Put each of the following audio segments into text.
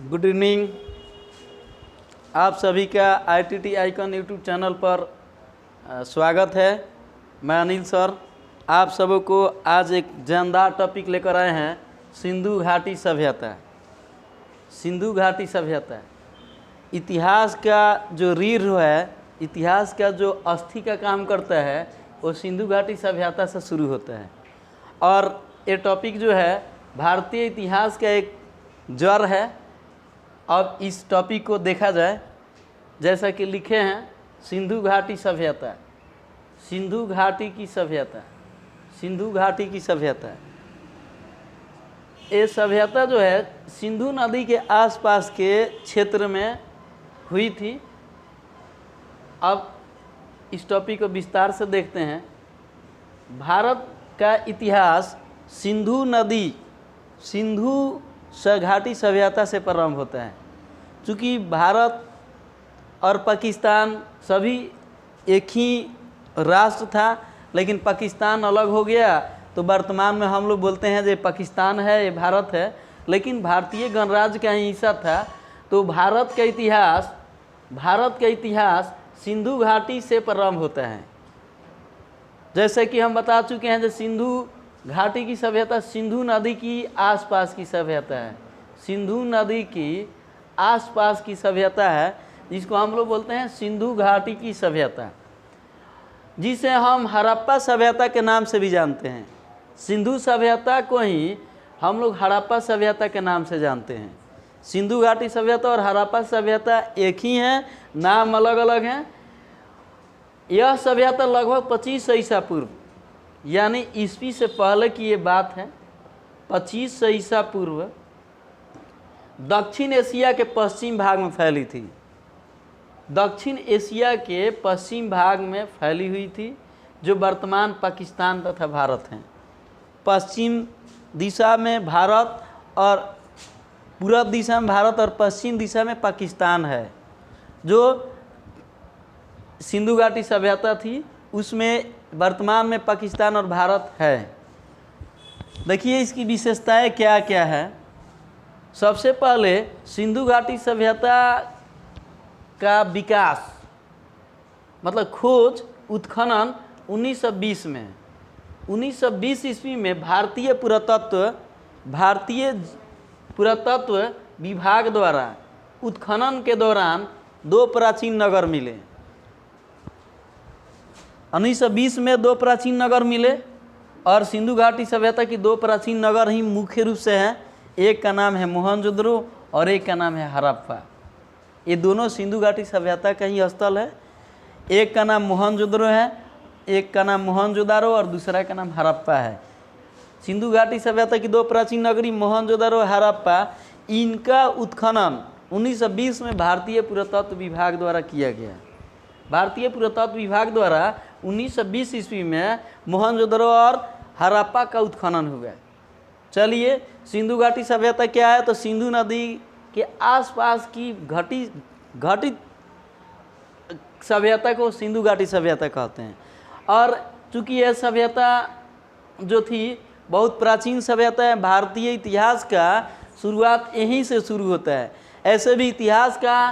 Good evening. आप सभी का ITT आइकन यूट्यूब चैनल पर स्वागत है। मैं अनिल सर आप सबों को आज एक जानदार टॉपिक लेकर आए हैं। सिंधु घाटी सभ्यता। सिंधु घाटी सभ्यता इतिहास का जो रीढ़ है, इतिहास का जो अस्थि का काम करता है, वो सिंधु घाटी सभ्यता से शुरू होता है। और ये टॉपिक जो है भारतीय इतिहास का एक जड़ है। अब इस टॉपिक को देखा जाए, जैसा कि लिखे हैं सिंधु घाटी सभ्यता, सिंधु घाटी की सभ्यता, सिंधु घाटी की सभ्यता। ये सभ्यता जो है सिंधु नदी के आसपास के क्षेत्र में हुई थी। अब इस टॉपिक को विस्तार से देखते हैं। भारत का इतिहास सिंधु नदी, सिंधु घाटी सभ्यता से प्रारंभ होता है। चूँकि भारत और पाकिस्तान सभी एक ही राष्ट्र था, लेकिन पाकिस्तान अलग हो गया, तो वर्तमान में हम लोग बोलते हैं ये पाकिस्तान है, ये भारत है, लेकिन भारतीय गणराज्य का ही हिस्सा था। तो भारत का इतिहास सिंधु घाटी से प्रारंभ होता है। जैसे कि हम बता चुके हैं, जो सिंधु घाटी की सभ्यता सिंधु नदी की आसपास की सभ्यता है, सिंधु नदी की आसपास की सभ्यता है, जिसको हम लोग बोलते हैं सिंधु घाटी की सभ्यता, जिसे हम हड़प्पा सभ्यता के नाम से भी जानते हैं। सिंधु सभ्यता को ही हम लोग हड़प्पा सभ्यता के नाम से जानते हैं। सिंधु घाटी सभ्यता और हड़प्पा सभ्यता एक ही हैं, नाम अलग अलग हैं। यह सभ्यता लगभग 2500 ईसा पूर्व, यानी ईस्वी से पहले की ये बात है। 2500 ईसा पूर्व दक्षिण एशिया के पश्चिम भाग में फैली थी। दक्षिण एशिया के पश्चिम भाग में फैली हुई थी, जो वर्तमान पाकिस्तान तथा भारत हैं। पश्चिम दिशा में भारत और पूरब दिशा में भारत और पश्चिम दिशा में पाकिस्तान है। जो सिंधु घाटी सभ्यता थी उसमें वर्तमान में पाकिस्तान और भारत है। देखिए इसकी विशेषताएं क्या क्या है। सबसे पहले सिंधु घाटी सभ्यता का विकास मतलब खोज उत्खनन 1920 में 1920 ईस्वी में भारतीय पुरातत्व विभाग द्वारा उत्खनन के दौरान 2 प्राचीन नगर मिले। 1920 में 2 प्राचीन नगर मिले और सिंधु घाटी सभ्यता की 2 प्राचीन नगर ही मुख्य रूप से हैं। एक का नाम है मोहनजोदड़ो और एक का नाम है हड़प्पा। ये दोनों सिंधु घाटी सभ्यता का ही स्थल है। एक का नाम मोहनजोदड़ो है, एक का नाम मोहनजोदारो और दूसरा का नाम हड़प्पा है। सिंधु घाटी सभ्यता की 2 प्राचीन नगरी मोहनजोदड़ो हड़प्पा, इनका उत्खनन 1920 में भारतीय पुरातत्व विभाग द्वारा किया गया। भारतीय पुरातत्व विभाग द्वारा 1920 ईस्वी में मोहनजोदड़ो और हड़प्पा का उत्खनन हुआ। चलिए सिंधु घाटी सभ्यता क्या है, तो सिंधु नदी के आसपास की घटित सभ्यता को सिंधु घाटी सभ्यता कहते हैं। और चूँकि यह सभ्यता जो थी बहुत प्राचीन सभ्यता है, भारतीय इतिहास का शुरुआत यहीं से शुरू होता है। ऐसे भी इतिहास का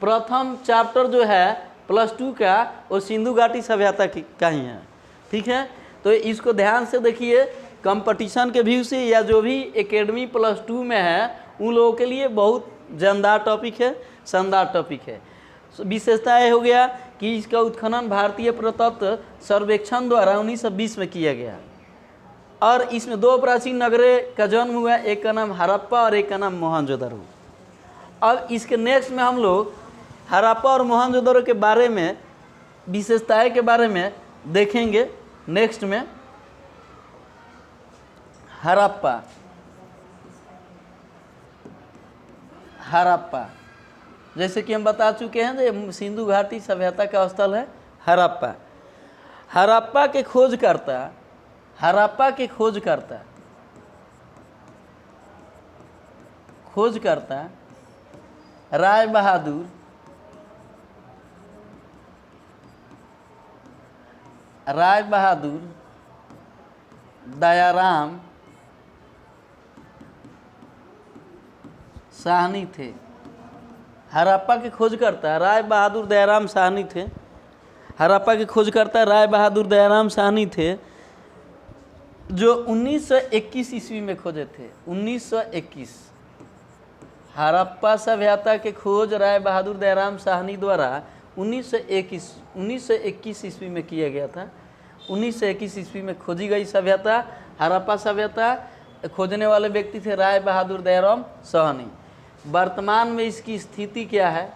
प्रथम चैप्टर जो है +2 का, वो सिंधु घाटी सभ्यता का ही है। ठीक है, तो इसको ध्यान से देखिए। कंपटीशन के व्यू से या जो भी एकेडमी +2 में है उन लोगों के लिए बहुत जानदार टॉपिक है, शानदार टॉपिक है। विशेषता यह हो गया कि इसका उत्खनन भारतीय पुरातत्व सर्वेक्षण द्वारा 1920 में किया गया और इसमें 2 प्राचीन नगरों का जन्म हुआ। एक का नाम हड़प्पा और एक का नाम मोहनजोदड़ो। अब इसके नेक्स्ट में हम लोग हड़प्पा और मोहनजोदड़ो के बारे में, विशेषताएं के बारे में देखेंगे। नेक्स्ट में हड़प्पा, जैसे कि हम बता चुके हैं, जो सिंधु घाटी सभ्यता का स्थल है हड़प्पा। हड़प्पा के खोजकर्ता राय बहादुर दयाराम साहनी थे। हड़प्पा के खोजकर्ता राय बहादुर दयाराम साहनी थे। हड़प्पा के खोजकर्ता राय बहादुर दयाराम साहनी थे, जो 1921 ईस्वी में खोजे थे। 1921 हड़प्पा सभ्यता के खोज राय बहादुर दयाराम साहनी द्वारा 1921 ईस्वी में किया गया था। 1921 ईस्वी में खोजी गई सभ्यता हड़प्पा सभ्यता। खोजने वाले व्यक्ति थे राय बहादुर दयाराम साहनी। वर्तमान में इसकी स्थिति क्या है?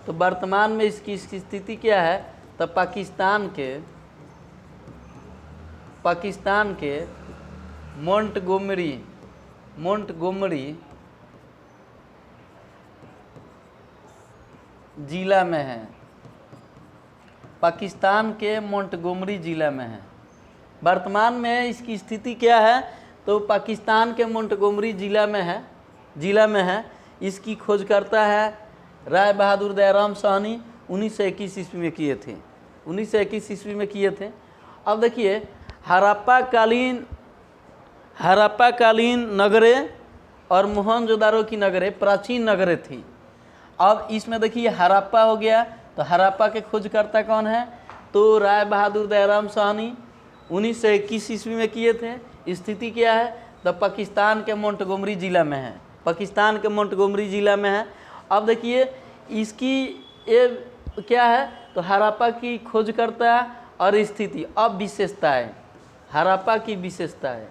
तो वर्तमान में इसकी स्थिति क्या है? तो पाकिस्तान के मोंटगोमरी जिला में है। पाकिस्तान के मोंटगोमरी जिला में है। वर्तमान में इसकी स्थिति क्या है? तो पाकिस्तान के मोंटगोमरी जिला में है। इसकी खोजकर्ता है राय बहादुर दयाराम साहनी। 1921 ईस्वी में किए थे। 1921 ईस्वी में किए थे। अब देखिए हड़प्पा कालीन नगरें और मोहनजोदारो की नगरें प्राचीन नगरें थी। अब इसमें देखिए हड़प्पा हो गया, तो हड़प्पा के खोजकर्ता कौन है? तो राय बहादुर दयाराम साहनी 1921 ईस्वी में किए थे। स्थिति क्या है? तो पाकिस्तान के मोंटगोमरी जिला में है। पाकिस्तान के मोंटगोमरी जिला में है। अब देखिए इसकी ये क्या है? तो हड़प्पा की खोजकर्ता और स्थिति। अब विशेषताएं, हड़प्पा की विशेषताएं,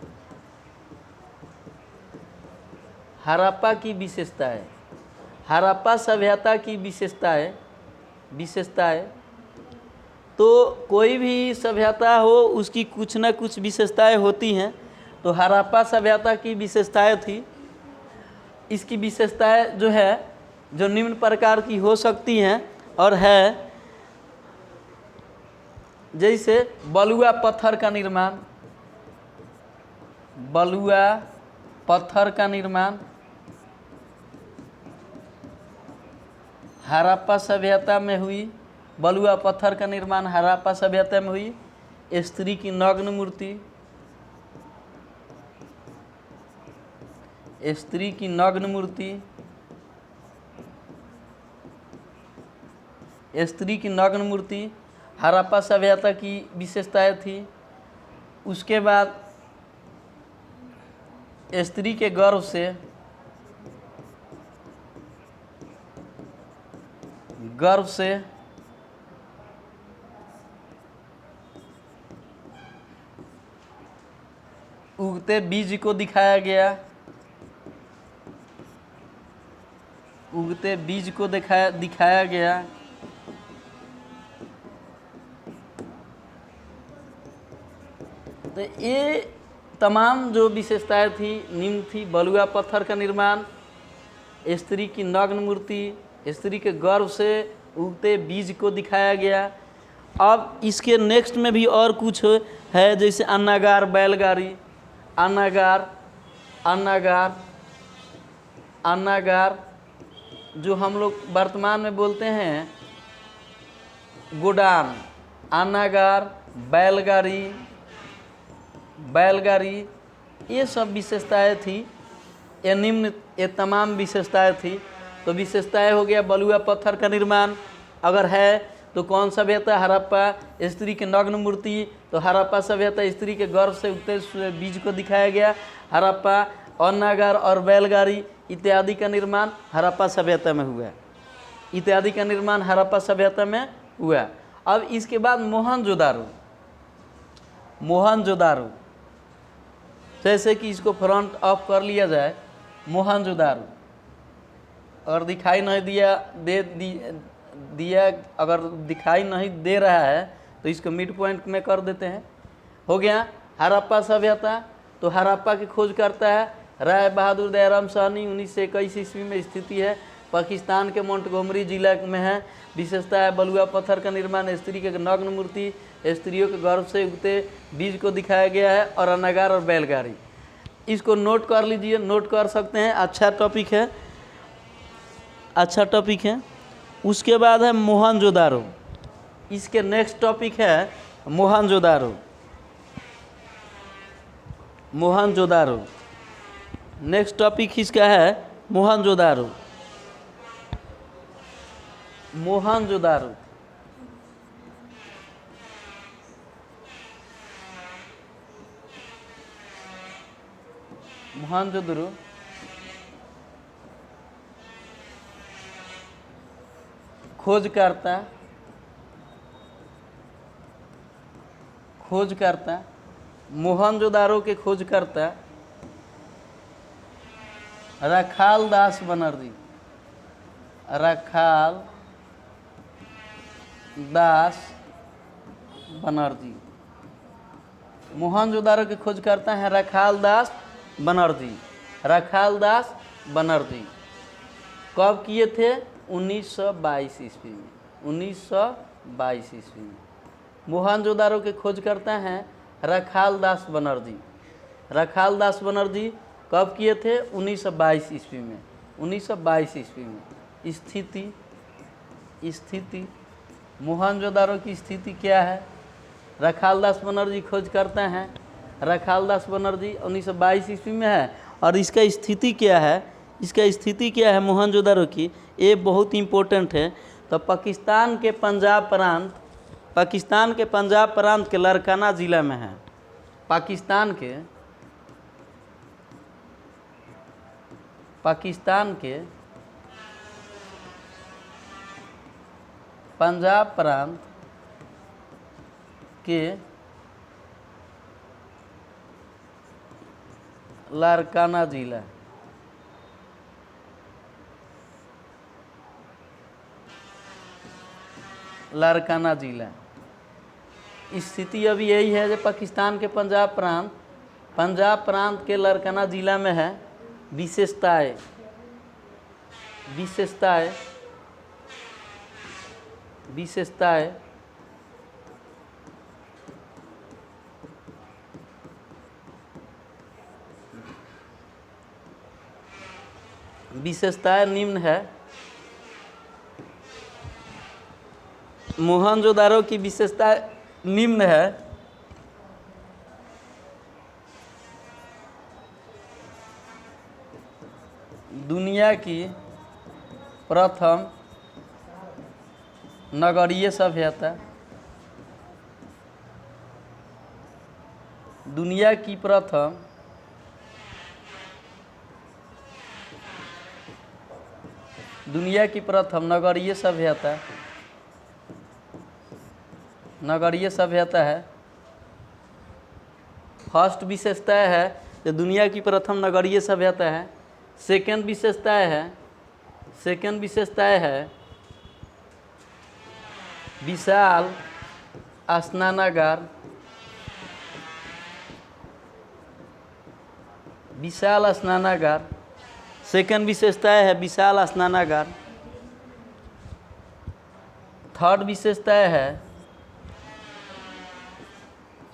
हड़प्पा सभ्यता की विशेषताएं। तो कोई भी सभ्यता हो उसकी कुछ न कुछ विशेषताएं होती हैं। तो हड़प्पा सभ्यता की विशेषताएं थी। इसकी विशेषताएं जो निम्न प्रकार की हो सकती हैं और है, जैसे बलुआ पत्थर का निर्माण हड़प्पा सभ्यता में हुई। बलुआ पत्थर का निर्माण हड़प्पा सभ्यता में हुई। स्त्री की नग्न मूर्ति, हड़प्पा सभ्यता की विशेषताएं थी। उसके बाद स्त्री के गर्भ से उगते बीज को दिखाया गया। तो ये तमाम जो विशेषताएं थी निम्न थी। बलुआ पत्थर का निर्माण, स्त्री की नग्न मूर्ति, स्त्री के गर्भ से उगते बीज को दिखाया गया। अब इसके नेक्स्ट में भी और कुछ है, जैसे अन्नागार, बैलगाड़ी, अन्नागार जो हम लोग वर्तमान में बोलते हैं गोडान। अन्नागार, बैलगाड़ी, ये सब विशेषताएं थी। ये तमाम विशेषताएं थी। तो विशेषताएं हो गया बलुआ पत्थर का निर्माण अगर है तो कौन सभ्यता? हड़प्पा। स्त्री के नग्न मूर्ति, तो हड़प्पा सभ्यता। स्त्री के गर्भ से उगते बीज को दिखाया गया हड़प्पा। अन्नागार और बैलगाड़ी इत्यादि का निर्माण हड़प्पा सभ्यता में हुआ। अब इसके बाद मोहनजोदारो, जैसे कि इसको फ्रंट ऑफ कर लिया जाए। मोहनजोदारो अगर दिखाई नहीं दिया अगर दिखाई नहीं दे रहा है तो इसको मिड पॉइंट में कर देते हैं। हो गया हड़प्पा सभ्यता। तो हड़प्पा की खोज करता है राय बहादुर दयाराम साहनी। 1921 ईस्वी में स्थिति है। पाकिस्तान के मोंटगोमरी जिला में है। विशेषता है बलुआ पत्थर का निर्माण, स्त्री के नग्न मूर्ति, स्त्रियों के गर्भ से उगते बीज को दिखाया गया है, और अन्नागार और बैलगाड़ी। इसको नोट कर लीजिए, नोट कर सकते हैं। अच्छा टॉपिक है। उसके बाद है मोहनजोदारो। इसके नेक्स्ट टॉपिक है मोहनजोदारो। नेक्स्ट टॉपिक इसका है मोहनजोदारो, मोहनजोदारो, मोहनजोदड़ो खोजकर्ता, खोजकर्ता, मोहनजोदारो के खोजकर्ता रखाल दास बनर्जी, रखाल दास बनर्जी। मोहनजोदारो के खोजकर्ता हैं रखाल दास बनर्जी, रखाल दास बनर्जी। कब किए थे? 1922 ईस्वी में, 1922 ईस्वी में। मोहनजोदारो के खोजकर्ता हैं रखाल दास बनर्जी, रखाल दास बनर्जी कब किए थे? 1922 ईस्वी में, 1922 ईस्वी में। स्थिति मोहनजोदारो की स्थिति क्या है? रखाल दास बनर्जी खोज करते हैं, रखाल दास बनर्जी 1922 ईस्वी में है। और इसका स्थिति क्या है? इसका स्थिति क्या है मोहनजोदारो की? ये बहुत इम्पोर्टेंट है। तो पाकिस्तान के पंजाब प्रांत, पाकिस्तान के पंजाब प्रांत के लारकाना ज़िला में है। पाकिस्तान के पंजाब प्रांत के लारकाना जिला, लारकाना जिला। स्थिति अभी यही है जो पाकिस्तान के पंजाब प्रांत के लारकाना जिला में है। विशेषताएं निम्न है। मोहनजोदारो की विशेषता निम्न है। दुनिया की प्रथम नगरीय सभ्यता, दुनिया की प्रथम नगरीय सभ्यता है। फर्स्ट विशेषता है जो दुनिया की प्रथम नगरीय सभ्यता है। सेकेंड विशेषता है विशाल स्नानागार, सेकेंड विशेषता है विशाल स्नानागार। थर्ड विशेषता है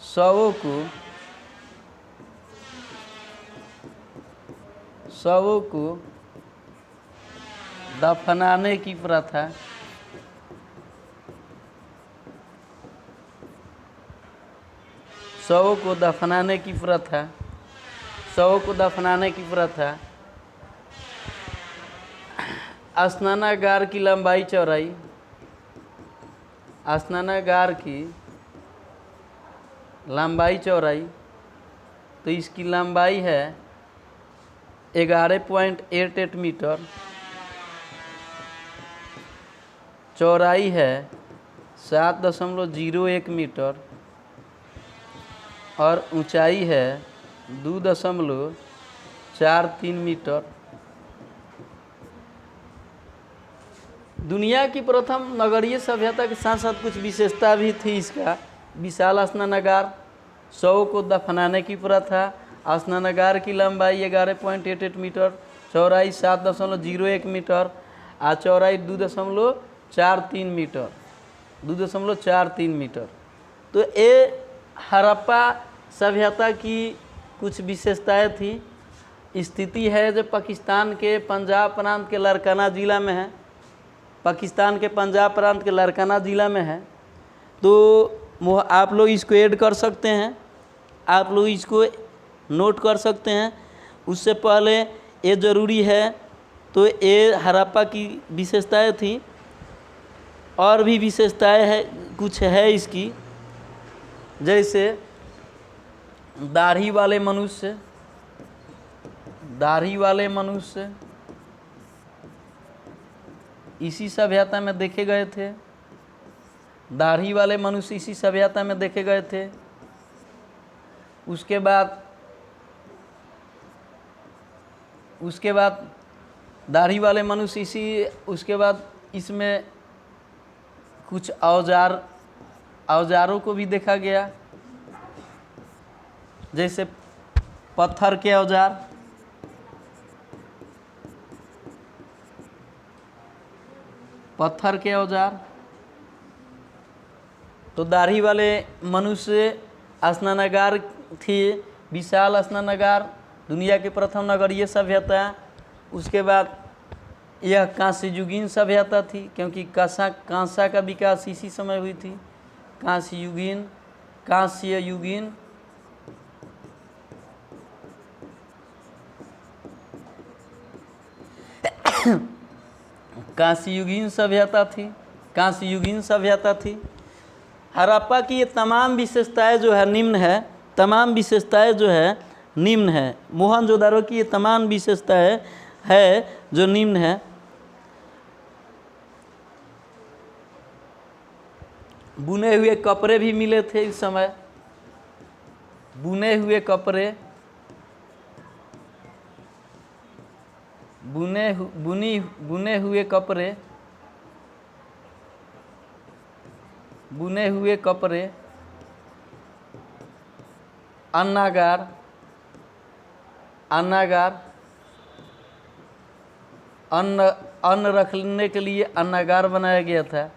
शवों को दफनाने की प्रथा, शवों को दफनाने की प्रथा। स्नानागार की लंबाई चौड़ाई, स्नानागार की लंबाई चौड़ाई, तो इसकी लंबाई है 11.88 मीटर, चौड़ाई है 7.01 मीटर और ऊंचाई है 2.43 मीटर। दुनिया की प्रथम नगरीय सभ्यता के साथ साथ कुछ विशेषता भी थी इसका। विशाल स्नानागार, शवों को दफनाने की प्रथा, स्नानागार की लंबाई 11.88 मीटर, चौड़ाई 7.01 मीटर और चौड़ाई 2.43 मीटर। तो ये हड़प्पा सभ्यता की कुछ विशेषताएं थी। स्थिति है जो पाकिस्तान के पंजाब प्रांत के लारकाना ज़िला में है, तो आप लोग इसको ऐड कर सकते हैं, आप लोग इसको नोट कर सकते हैं। उससे पहले ये ज़रूरी है तो ये हड़प्पा की विशेषताएं थी। और भी विशेषताएं है, कुछ है इसकी, जैसे दाढ़ी वाले मनुष्य, दाढ़ी वाले मनुष्य इसी सभ्यता में देखे गए थे। दाढ़ी वाले मनुष्य इसी सभ्यता में देखे गए थे। उसके बाद दाढ़ी वाले मनुष्य उसके बाद इसमें कुछ औजारों को भी देखा गया, जैसे पत्थर के औजार, तो दाढ़ी वाले मनुष्य स्नानागार थे, विशाल स्नानागार, दुनिया के प्रथम नगरीय सभ्यता। उसके बाद यह कांस्ययुगीन सभ्यता थी, क्योंकि कांसा का विकास इसी समय हुई थी। कांस्ययुगीन कांस्ययुगीन सभ्यता थी। हड़प्पा की ये तमाम विशेषताएं जो है निम्न है। मोहनजोदारो की ये तमाम विशेषताएं है जो निम्न है। बुने हुए कपड़े भी मिले थे इस समय, बुने हुए कपड़े, अन्नागार, अन्न रखने के लिए अन्नागार बनाया गया था।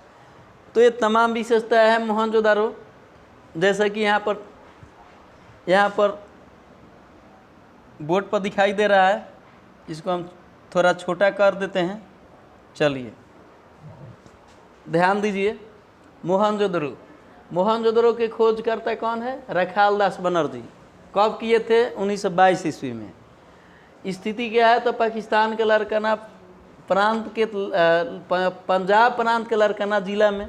तो ये तमाम विशेषताएं हैं मोहनजोदारो। जैसा कि यहाँ पर बोर्ड पर दिखाई दे रहा है, इसको हम थोड़ा छोटा कर देते हैं। चलिए ध्यान दीजिए। मोहनजोदारो के खोजकर्ता कौन है? रखाल दास बनर्जी। कब किए थे? 1922 ईस्वी में। स्थिति क्या है? तो पाकिस्तान के लारकाना प्रांत के पंजाब प्रांत के लारकाना जिला में।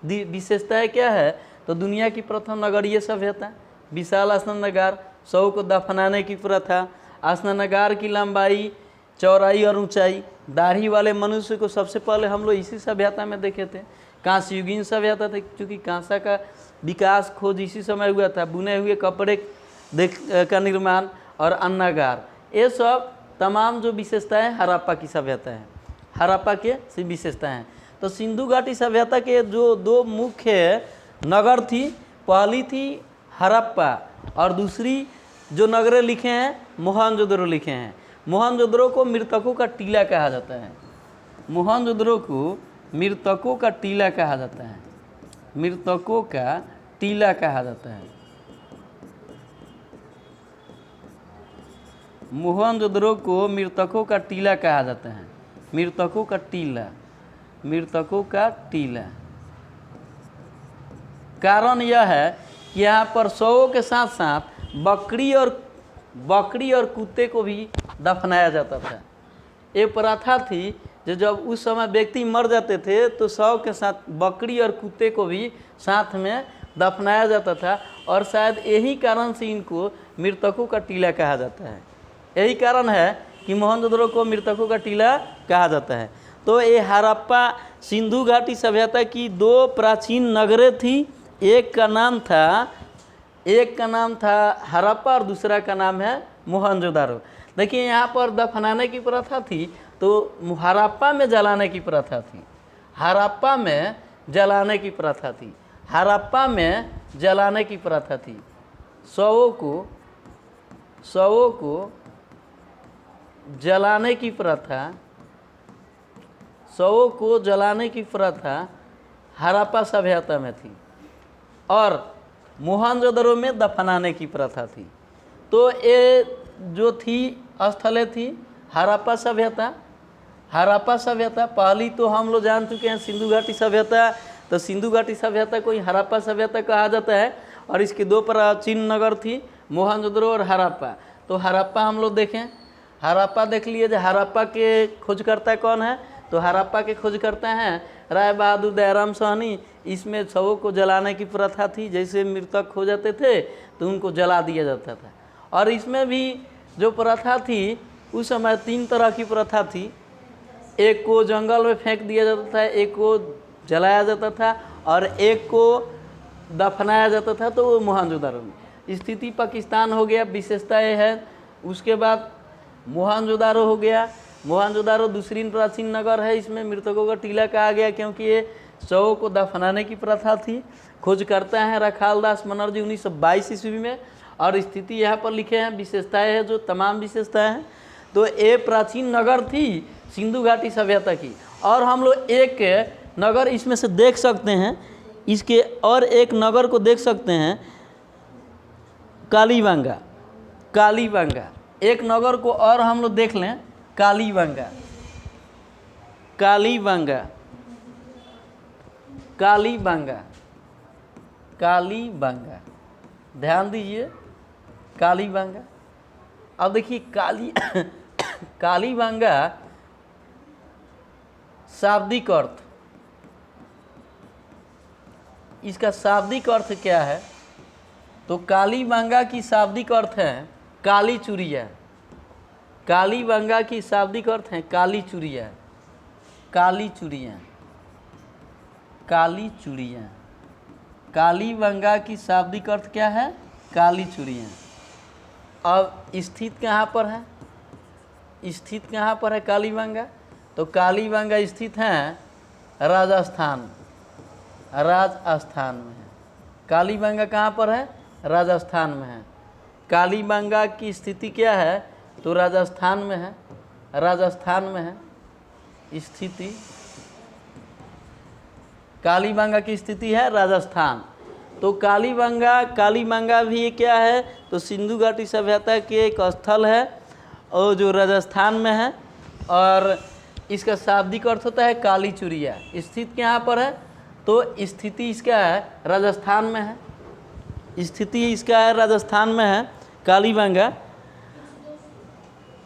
विशेषताएं क्या है? तो दुनिया की प्रथम नगरीय सभ्यता, विशाल स्नानागार, शव को दफनाने की प्रथा, स्नानागार की लंबाई, चौड़ाई और ऊंचाई, दाढ़ी वाले मनुष्य को सबसे पहले हम लोग इसी सभ्यता में देखे थे। कांस्ययुगीन सभ्यता थी, क्योंकि कांसा का विकास खोज इसी समय हुआ था। बुने हुए कपड़े का निर्माण और अन्नागार, ये सब तमाम जो विशेषताएं हड़प्पा की सभ्यता है, हड़प्पा के विशेषताएं हैं। तो सिंधु घाटी सभ्यता के जो दो मुख्य नगर थी, पहली थी हड़प्पा और दूसरी जो नगरें लिखे हैं मोहनजोदड़ो लिखे हैं। मोहनजोदड़ो को मृतकों का टीला कहा जाता है। मोहनजोदड़ो को मृतकों का टीला कहा जाता है। मृतकों का टीला कहा जाता है। मोहनजोदड़ो को मृतकों का टीला कहा जाता है। मृतकों का टीला, मृतकों का टीला। कारण यह है कि यहाँ पर शवों के साथ साथ बकरी और कुत्ते को भी दफनाया जाता था। ये प्रथा थी जो जब उस समय व्यक्ति मर जाते थे तो शव के साथ बकरी और कुत्ते को भी साथ में दफनाया जाता था, और शायद यही कारण से इनको मृतकों का टीला कहा जाता है। यही कारण है कि मोहनजोदड़ो को मृतकों का टीला कहा जाता है। तो ये हड़प्पा सिंधु घाटी सभ्यता की दो प्राचीन नगरें थी। एक का नाम था हड़प्पा और दूसरा का नाम है मोहनजोदड़ो। देखिए यहाँ पर दफनाने की प्रथा थी, तो हड़प्पा में जलाने की प्रथा थी। हड़प्पा में जलाने की प्रथा थी। हड़प्पा में जलाने की प्रथा थी। शवों को जलाने की प्रथा, शवों को जलाने की प्रथा हड़प्पा सभ्यता में थी, और मोहनजोदड़ो में दफनाने की प्रथा थी। तो ये जो थी स्थलें थी हड़प्पा सभ्यता। हड़प्पा सभ्यता पहली तो हम लोग जान चुके हैं सिंधु घाटी सभ्यता। तो सिंधु घाटी सभ्यता को ही हड़प्पा सभ्यता कहा जाता है, और इसके दो प्राचीन नगर थी मोहनजोदड़ो और हड़प्पा। तो हड़प्पा हम लोग देखें, हड़प्पा देख लिए, जो हड़प्पा के खोजकर्ता कौन है, तो हड़प्पा के खोजकर्ता हैं राय बहादुर दयाराम साहनी। इसमें शवों को जलाने की प्रथा थी, जैसे मृतक हो जाते थे तो उनको जला दिया जाता था। और इसमें भी जो प्रथा थी उस समय 3 तरह की प्रथा थी। एक को जंगल में फेंक दिया जाता था, एक को जलाया जाता था और एक को दफनाया जाता था। तो वो मोहनजोदारो में स्थिति पाकिस्तान हो गया, विशेषता ये है। उसके बाद मोहनजोदारो हो गया। मोहनजोदारो दूसरी प्राचीन नगर है, इसमें मृतकों का टीला कहा गया क्योंकि ये शवों को दफनाने की प्रथा थी। खोज करता है रखालदास बनर्जी 1922 ईस्वी में, और स्थिति यहाँ पर लिखे हैं, विशेषताएं हैं जो तमाम विशेषताएं हैं। तो ये प्राचीन नगर थी सिंधु घाटी सभ्यता की। और हम लोग एक नगर इसमें से देख सकते हैं, इसके और एक नगर को देख सकते हैं, कालीबंगा। कालीबंगा एक नगर को और हम लोग देख लें, कालीबंगा। कालीबंगा, कालीबंगा, कालीबंगा, ध्यान दीजिए, कालीबंगा। अब देखिए कालीबंगा शाब्दिक अर्थ, इसका शाब्दिक अर्थ क्या है, तो कालीबंगा की शाब्दिक अर्थ है काली चूड़िया। कालीबंगा की शाब्दिक अर्थ है काली चूड़िया, काली चूड़िया, काली चूड़िया। कालीबंगा की शाब्दिक अर्थ क्या है, काली चूड़िया। अब स्थित कहाँ पर है, स्थित कहाँ पर है कालीबंगा, तो कालीबंगा स्थित है राजस्थान, राजस्थान में है। कालीबंगा कहाँ पर है, राजस्थान में है। कालीबंगा की स्थिति क्या है, तो राजस्थान में है, राजस्थान में है स्थिति। कालीबंगा की स्थिति है राजस्थान। तो कालीबंगा भी क्या है, तो सिंधु घाटी सभ्यता के एक स्थल है और जो राजस्थान में है, और इसका शाब्दिक अर्थ होता है काली चूड़िया। स्थित कहाँ पर है, तो स्थिति इसका है राजस्थान में है, स्थिति इसका है राजस्थान में है कालीबंगा।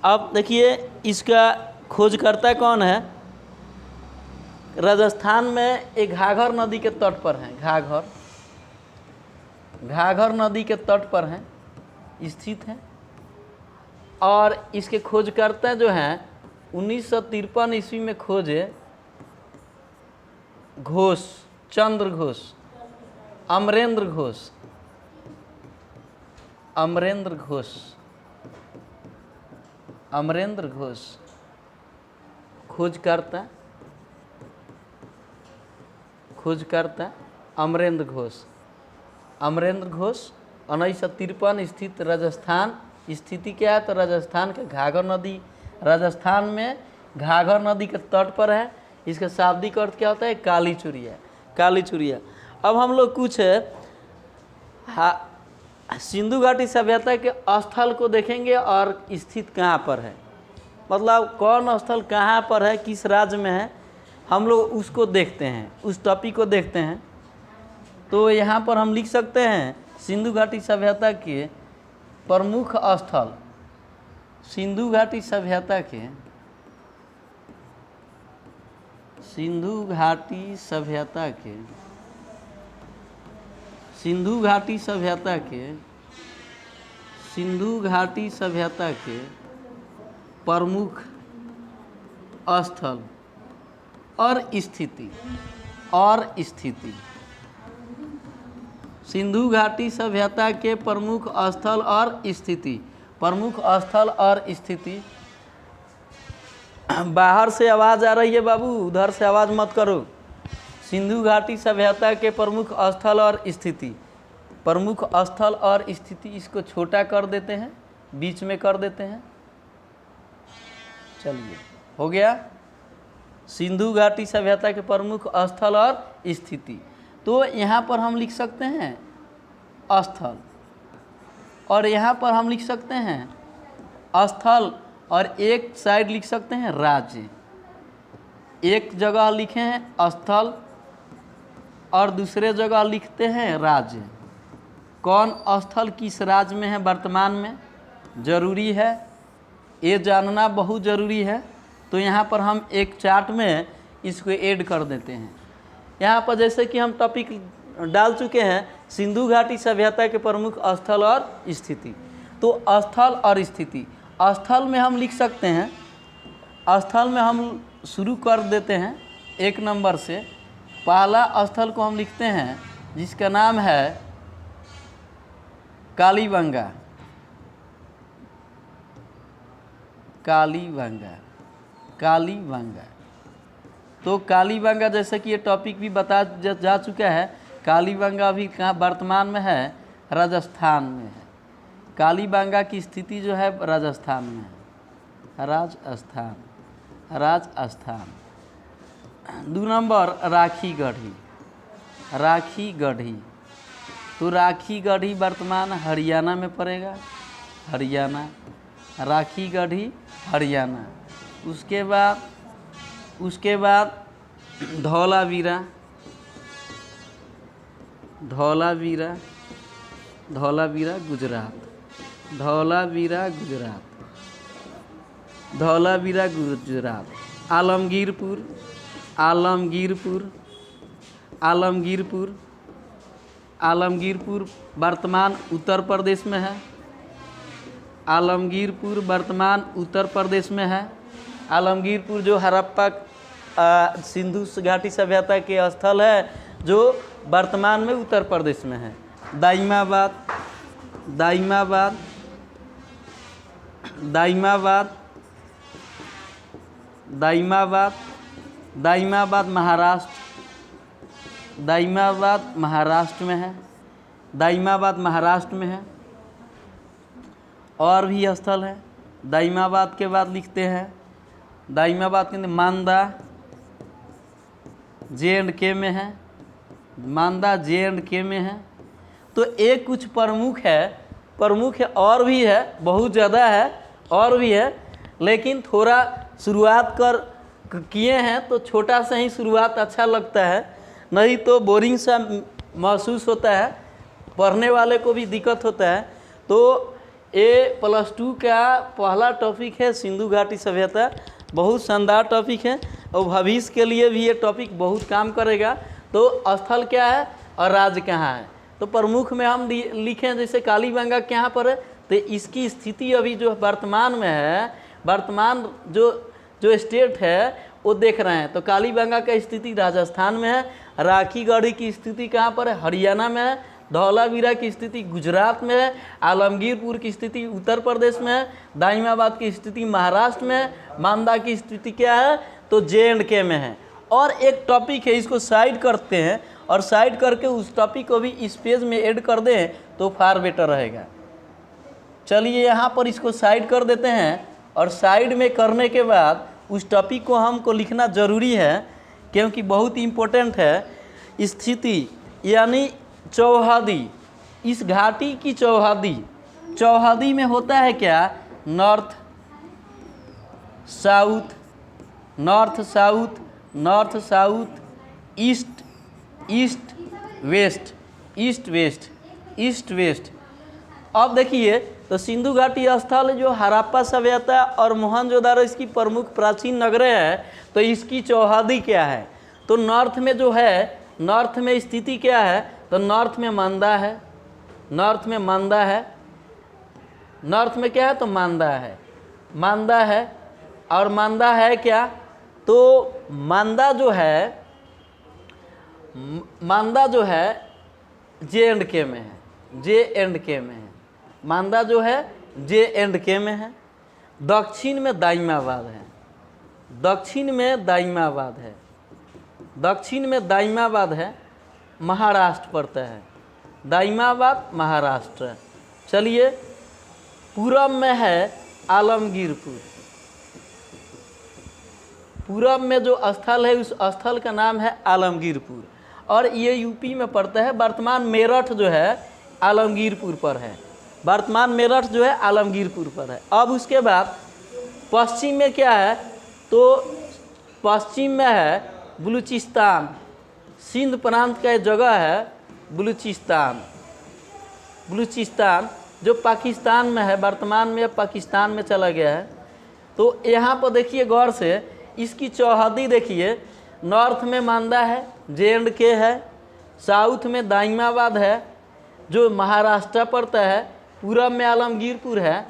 अब देखिए इसका खोजकर्ता कौन है, राजस्थान में एक घाघर नदी के तट पर है, घाघर नदी के तट पर है स्थित है। और इसके खोजकर्ता जो हैं 1953 ईस्वी में खोजे घोष, चंद्र घोष, अमरेंद्र घोष, अमरेंद्र घोष, अमरेंद्र घोष खोजकर्ता, खोजकर्ता अमरेंद्र घोष। अमरेंद्र घोष 1953 स्थित राजस्थान। स्थिति क्या है, तो राजस्थान के घाघर नदी, राजस्थान में घाघर नदी के तट पर है। इसका शाब्दिक अर्थ क्या होता है, काली चूड़िया, काली चूड़िया। अब हम लोग कुछ सिंधु घाटी सभ्यता के स्थल को देखेंगे और स्थित कहाँ पर है, मतलब कौन स्थल कहाँ पर है, किस राज्य में है, हम लोग उसको देखते हैं, उस टॉपिक को देखते हैं। तो यहाँ पर हम लिख सकते हैं सिंधु घाटी सभ्यता के प्रमुख स्थल, सिंधु घाटी सभ्यता के, सिंधु घाटी सभ्यता के, सिंधु घाटी सभ्यता के, सिंधु घाटी सभ्यता के प्रमुख स्थल और स्थिति, और स्थिति। सिंधु घाटी सभ्यता के प्रमुख स्थल और स्थिति, प्रमुख स्थल और स्थिति। बाहर से आवाज़ आ रही है बाबू, उधर से आवाज़ मत करो। सिंधु घाटी सभ्यता के प्रमुख स्थल और स्थिति, प्रमुख स्थल और स्थिति, इसको छोटा कर देते हैं, बीच में कर देते हैं। चलिए हो गया सिंधु घाटी सभ्यता के प्रमुख स्थल और स्थिति। तो यहाँ पर हम लिख सकते हैं स्थल, और यहाँ पर हम लिख सकते हैं स्थल, और एक साइड लिख सकते हैं राज्य। एक जगह लिखे हैं स्थल और दूसरे जगह लिखते हैं राज्य। कौन स्थल किस राज्य में है वर्तमान में, जरूरी है ये जानना बहुत ज़रूरी है। तो यहाँ पर हम एक चार्ट में इसको ऐड कर देते हैं। यहाँ पर जैसे कि हम टॉपिक डाल चुके हैं सिंधु घाटी सभ्यता के प्रमुख स्थल और स्थिति। तो स्थल और स्थिति, स्थल में हम लिख सकते हैं, स्थल में हम शुरू कर देते हैं 1 नंबर से। पहला स्थल को हम लिखते हैं जिसका नाम है कालीबंगा। कालीबंगा, कालीबंगा। तो कालीबंगा जैसे कि ये टॉपिक भी बता जा चुका है, कालीबंगा अभी कहाँ वर्तमान में है, राजस्थान में है। कालीबंगा की स्थिति जो है राजस्थान में है, राजस्थान, राजस्थान। 2 नंबर राखी गढ़ी, राखी गढ़ी। तो राखी गढ़ी वर्तमान हरियाणा में पड़ेगा, हरियाणा, राखी गढ़ी हरियाणा। उसके बाद धौलावीरा, धौलावीरा, धौलावीरा गुजरात, धौलावीरा गुजरात, धौलावीरा गुजरात। आलमगीरपुर, आलमगीरपुर, आलमगीरपुर, आलमगीरपुर वर्तमान उत्तर प्रदेश में है, आलमगीरपुर वर्तमान उत्तर प्रदेश में है। आलमगीरपुर जो हड़प्पा सिंधु घाटी सभ्यता के स्थल है जो वर्तमान में उत्तर प्रदेश में है। दाइमाबाद, दाइमाबाद, दाइमाबाद, दाइमाबाद, दाइमाबाद महाराष्ट्र, दाइमाबाद महाराष्ट्र में है, दाइमाबाद महाराष्ट्र में है। और भी स्थल है। दाइमाबाद के बाद लिखते हैं, दाइमाबाद के अंदर मांदा J&K में है, मांदा J&K में है। तो एक कुछ प्रमुख है, प्रमुख है, और भी है, बहुत ज़्यादा है, और भी है, लेकिन थोड़ा शुरुआत किए हैं तो छोटा सा ही शुरुआत अच्छा लगता है, नहीं तो बोरिंग सा महसूस होता है, पढ़ने वाले को भी दिक्कत होता है। तो ये +2 का पहला टॉपिक है सिंधु घाटी सभ्यता, बहुत शानदार टॉपिक है और भविष्य के लिए भी ये टॉपिक बहुत काम करेगा। तो स्थल क्या है और राज्य कहाँ है। तो प्रमुख में हम लिखें जैसे कालीबंगा कहाँ पर है, तो इसकी स्थिति अभी जो वर्तमान में है, वर्तमान जो स्टेट है वो देख रहे हैं। तो कालीबंगा का स्थिति राजस्थान में है, राखी गढ़ी की स्थिति कहाँ पर है, हरियाणा में है, धौलावीरा की स्थिति गुजरात में है, आलमगीरपुर की स्थिति उत्तर प्रदेश में है, दाइमाबाद की स्थिति महाराष्ट्र में है, मांदा की स्थिति क्या है तो J&K में है। और एक टॉपिक है, इसको साइड करते हैं और साइड करके उस टॉपिक को भी इस पेज में ऐड कर दें तो फार बेटर रहेगा। चलिए यहाँ पर इसको साइड कर देते हैं और साइड में करने के बाद उस टॉपिक को हमको लिखना ज़रूरी है क्योंकि बहुत इम्पोर्टेंट है। स्थिति यानी चौहदी, इस घाटी की चौहदी, चौहदी में होता है क्या, north south, north south, north south, east, east west, east west, east west. अब देखिए तो सिंधु घाटी स्थल जो हड़प्पा सभ्यता और मोहनजोदारो इसकी प्रमुख प्राचीन नगरें हैं, तो इसकी चौहदी क्या है। तो नॉर्थ में जो है, नॉर्थ में स्थिति क्या है, तो नॉर्थ में मांदा है, नॉर्थ में मांदा है, नॉर्थ में क्या है तो मांदा है, मांदा है। और मांदा है क्या, तो मांदा जो है, मांदा जो है J&K में है, J&K में है, मांदा जो है J&K में है। दक्षिण में दाइमाबाद है, दक्षिण में दाइमाबाद है, दक्षिण में दाइमाबाद है, महाराष्ट्र पड़ता है, दाइमाबाद महाराष्ट्र। चलिए पूरब में है आलमगीरपुर, पूरब में जो स्थल है उस स्थल का नाम है आलमगीरपुर और ये यूपी में पड़ता है। वर्तमान मेरठ जो है आलमगीरपुर पर है, वर्तमान मेरठ जो है आलमगीरपुर पर है। अब उसके बाद पश्चिम में क्या है, तो पश्चिम में है बलूचिस्तान, सिंध प्रांत का एक जगह है बलूचिस्तान, बलूचिस्तान जो पाकिस्तान में है, वर्तमान में पाकिस्तान में चला गया है। तो यहाँ पर देखिए गौर से, इसकी चौहदी देखिए, नॉर्थ में मांदा है, J&K है, साउथ में दाइमाबाद है जो महाराष्ट्र पड़ता है, पूरब में आलमगीरपुर है,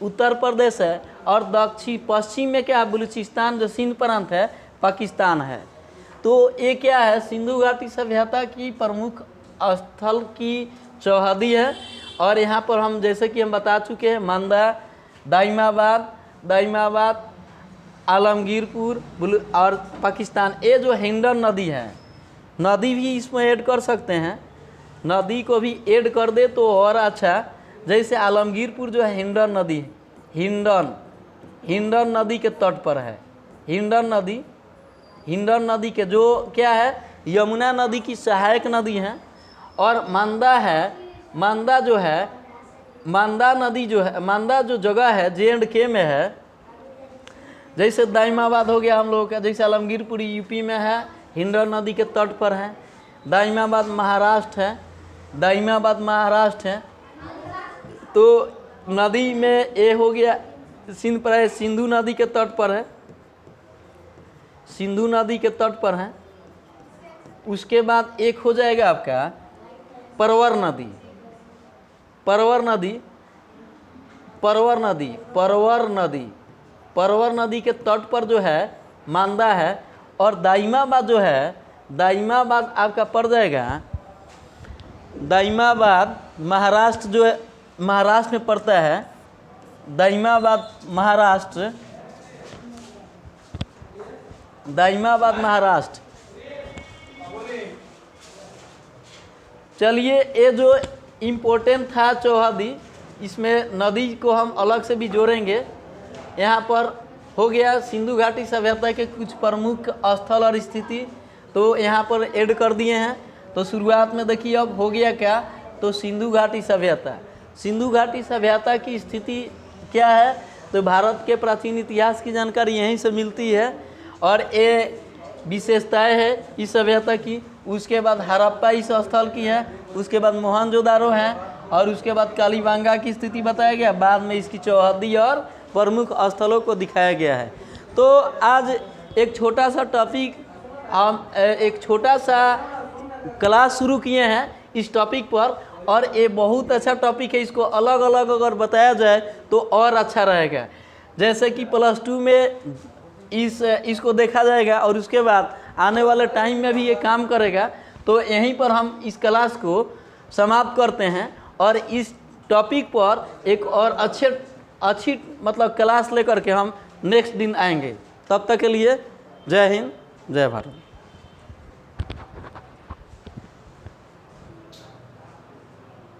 उत्तर प्रदेश है, और दक्षिण पश्चिम में क्या है, बलूचिस्तान जो सिंध प्रांत है, पाकिस्तान है। तो ये क्या है, सिंधु घाटी सभ्यता की प्रमुख स्थल की चौहदी है। और यहाँ पर हम जैसे कि हम बता चुके हैं, मांदा, दाइमाबाद, आलमगीरपुर और पाकिस्तान, ये जो हिंडन नदी है, नदी भी इसमें ऐड कर सकते हैं, नदी को भी ऐड कर दे तो और अच्छा। जैसे आलमगीरपुर जो है हिंडन नदी, हिंडन नदी के तट पर है। हिंडन नदी के जो क्या है, यमुना नदी की सहायक नदी है। और मांदा नदी जो है, मांदा जो जगह है J&K में है। जैसे दाइमाबाद हो गया हम लोगों का, जैसे आलमगीरपुर यूपी में है, हिंडन नदी के तट पर है। दाइमाबाद महाराष्ट्र है। तो नदी में ये हो गया सिंधु नदी के तट पर है। उसके बाद एक हो जाएगा आपका परवर नदी के तट पर जो है मांदा है। और दाइमाबाद जो है, दाइमाबाद आपका पड़ जाएगा, दाइमाबाद महाराष्ट्र जो है, महाराष्ट्र में पड़ता है। दाइमाबाद महाराष्ट्र। चलिए, ये जो इम्पोर्टेंट था चौहदी, इसमें नदी को हम अलग से भी जोड़ेंगे। यहाँ पर हो गया सिंधु घाटी सभ्यता के कुछ प्रमुख स्थल और स्थिति, तो यहाँ पर ऐड कर दिए हैं। तो शुरुआत में देखिए अब हो गया क्या, तो सिंधु घाटी सभ्यता की स्थिति क्या है, तो भारत के प्राचीन इतिहास की जानकारी यहीं से मिलती है। और ये विशेषताएं है इस सभ्यता की। उसके बाद हड़प्पा इस स्थल की है, उसके बाद मोहनजोदारो है, और उसके बाद कालीबांगा की स्थिति बताया गया। बाद में इसकी चौहदी और प्रमुख स्थलों को दिखाया गया है। तो आज एक छोटा सा टॉपिक, हम एक छोटा सा क्लास शुरू किए हैं इस टॉपिक पर, और ये बहुत अच्छा टॉपिक है। इसको अलग अलग अगर बताया जाए तो और अच्छा रहेगा। जैसे कि +2 में इसको देखा जाएगा, और उसके बाद आने वाले टाइम में भी ये काम करेगा। तो यहीं पर हम इस क्लास को समाप्त करते हैं, और इस टॉपिक पर एक और अच्छी मतलब क्लास लेकर के हम नेक्स्ट दिन आएंगे। तब तक के लिए जय हिंद, जय भारत।